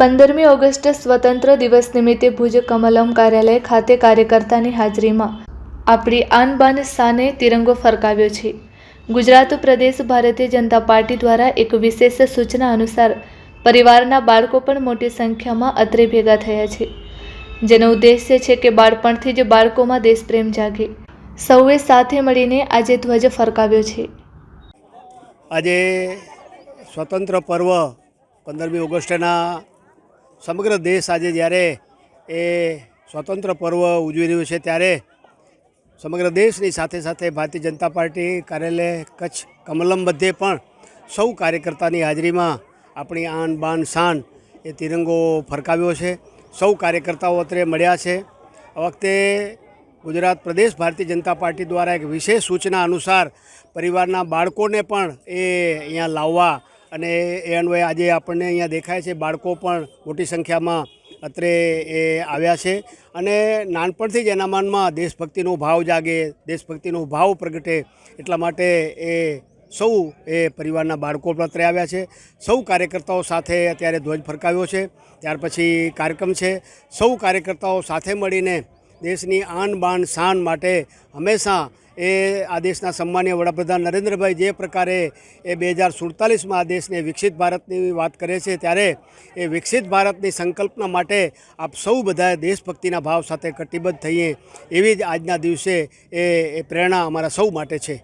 15મી August સ્વતંત્ર દિવસ નિમિત્તે ભુજ કમલમ કાર્યાલય ખાતે કાર્યકર્તાની હાજરીમાં આપણી આન બાન શાને તિરંગો ફરકાવ્યો છે। ગુજરાત પ્રદેશ ભારતીય જનતા પાર્ટી દ્વારા એક વિશેષ સૂચના અનુસાર પરિવારના બાળકો પણ મોટી સંખ્યામાં અત્રે ભેગા થયા છે, જેનો ઉદ્દેશ્ય છે કે બાળપણથી જ બાળકોમાં દેશપ્રેમ જાગે। સૌએ સાથે મળીને આજે ધ્વજ ફરકાવ્યો છે। આજે સ્વતંત્ર પર્વ 15મી ઓગસ્ટના સમગ્ર દેશ આજે જ્યારે એ સ્વતંત્ર પર્વ ઉજવી રહ્યું છે ત્યારે સમગ્ર દેશની સાથે સાથે ભારતીય જનતા પાર્ટી કાર્યાલય કચ્છ કમલમ મધ્યે પણ સૌ કાર્યકર્તાની હાજરીમાં આપણી આન બાન શાન એ તિરંગો ફરકાવ્યો છે। સૌ કાર્યકર્તાઓ અત્રે મળ્યા છે। આ વખતે ગુજરાત પ્રદેશ ભારતીય જનતા પાર્ટી દ્વારા એક વિશેષ સૂચના અનુસાર પરિવારના બાળકોને પણ એ અહીંયા લાવવા અને એ અન્વયે આજે આપણને અહીંયા દેખાય છે બાળકો પણ મોટી સંખ્યામાં અત્રે એ આવ્યા છે અને નાનપણથી જ એના મનમાં દેશભક્તિનો ભાવ જાગે, દેશભક્તિનો ભાવ પ્રગટે એટલા માટે એ સૌ એ પરિવારના બાળકો પણ અત્રે આવ્યા છે। સૌ કાર્યકર્તાઓ સાથે અત્યારે ધ્વજ ફરકાવ્યો છે। ત્યાર પછી કાર્યક્રમ છે। સૌ કાર્યકર્તાઓ સાથે મળીને દેશની આન બાન શાન માટે હંમેશા એ આ દેશના સન્માનીય વડાપ્રધાન નરેન્દ્રભાઈ જે પ્રકારે એ 2047માં આ દેશને વિકસિત ભારતની વાત કરે છે ત્યારે એ વિકસિત ભારતની સંકલ્પના માટે આપ સૌ બધાએ દેશભક્તિના ભાવ સાથે કટિબદ્ધ થઈએ એવી જ આજના દિવસે એ પ્રેરણા અમારા સૌ માટે છે।